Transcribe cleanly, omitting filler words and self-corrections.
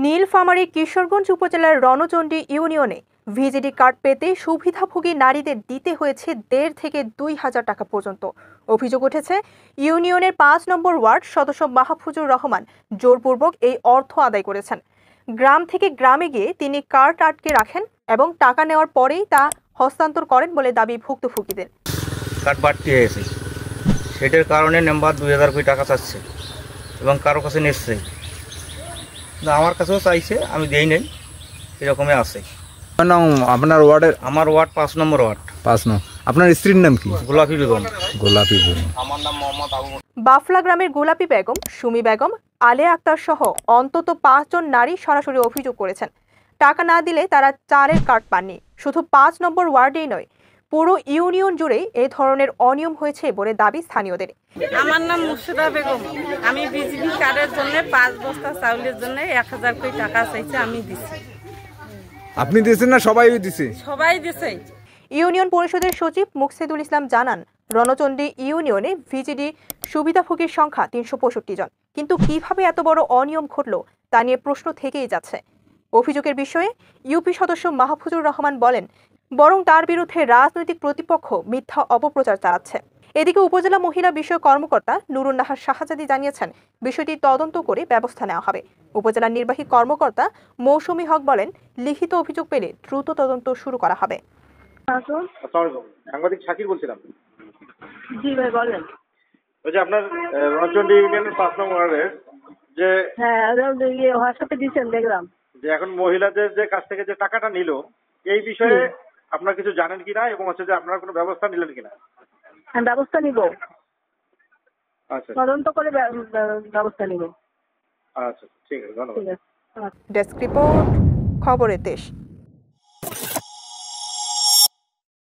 নীলফামারী কিশোরগঞ্জ উপজেলার রণচণ্ডী ইউনিয়নে VGD card পেতে সুবিধাভোগী নারীদের দিতে হয়েছে ১.৫ থেকে ২,০০০ টাকা পর্যন্ত। অভিযোগ উঠেছে ইউনিয়নের ৫ নম্বর ওয়ার্ড সদস্য মাহফুজুর রহমান জোরপূর্বক এই অর্থ আদায় করেছেন। গ্রাম থেকে গ্রামে গিয়ে তিনি কার্ড আটকে রাখেন এবং টাকা নেওয়ার পরেই তা হস্তান্তর করেন বলে দাবি ভুক্তভোগীদের। কার্ড বাড়তি হয়েছে, সেটার কারণে নাম্বার ২,০০০ কোটি টাকা চাচ্ছে এবং কারো কাছে নিচ্ছে, আমার কাছেও চাইছে, আমি দেই নাই, এরকমই আছে। আপনার ওয়ার্ডের? আমার ওয়ার্ড ৫ নম্বর ওয়ার্ড। ৫ নম্বর। আপনার স্ত্রীর নাম কি? গোলাপী বেগম। গোলাপী বেগম। আমার নাম মোহাম্মদ আবু। বাফলা গ্রামের গোলাপী বেগম, সুমি বেগম, আলেয়া আক্তার সহ অন্তত ৫ জন নারী সরাসরি অভিযোগ করেছেন, টাকা না দিলে তারা চালের কার্ড পাননি। শুধু ৫ নম্বর ওয়ার্ডেই নয়, পুরো ইউনিয়ন জুড়ে এই ধরনের অনিয়ম হয়েছে বলে দাবি স্থানীয়দের। আমার নাম মুর্শিদা বেগম। আমি বিজিবি কার্ডের জন্য ৫ বস্তা চাউলের জন্য ১,০০০ কোটি টাকা চাইছে, আমি দিছি। আপনি দিয়েছেন না সবাই দিছে? সবাই দিছে। ইউনিয়ন পরিষদের সচিব মুকসেদুল ইসলাম জানান, রণচণ্ডী ইউনিয়নে ভিজিডি সুবিধাভোগীর সংখ্যা ৩৬৫ জন, কিন্তু কিভাবে এত বড় অনিয়ম ঘটল তা নিয়ে প্রশ্ন থেকেই যাচ্ছে। অভিযোগের বিষয়ে ইউপি সদস্য মাহফুজুর রহমান বলেন, বরং তার বিরুদ্ধে রাজনৈতিক প্রতিপক্ষ মিথ্যা অপপ্রচার চালাচ্ছে। এদিকে উপজেলা মহিলা বিষয়ক কর্মকর্তা নুরুন নাহার শাহজাদি জানিয়েছেন, বিষয়টি তদন্ত করে ব্যবস্থা নেওয়া হবে। উপজেলার নির্বাহী কর্মকর্তা মৌসুমী হক বলেন, লিখিত অভিযোগ পেলে দ্রুত তদন্ত শুরু করা হবে। সাংবাদিক শাকির বলছিলাম। জি ভাই বলেন। ওই যে আপনার রণচণ্ডী ইউনিয়নের ৫ নম্বর ওয়ার্ডের যে হোয়াটসঅ্যাপে দিয়েছেন দেখলাম, যে এখন মহিলাদের যে কাছ থেকে যে টাকাটা নিল, এই বিষয়ে আপনার কিছু জানেন কিনা এবং হচ্ছে যে আপনারা কোনো ব্যবস্থা নিলেন কিনা? হ্যাঁ, ব্যবস্থা নিব। আচ্ছা, তদন্ত করে ব্যবস্থা নিব। আচ্ছা, ঠিক আছে, ধন্যবাদ। ঠিক আছে। ডেস্ক রিপোর্ট, খবরের দেশ।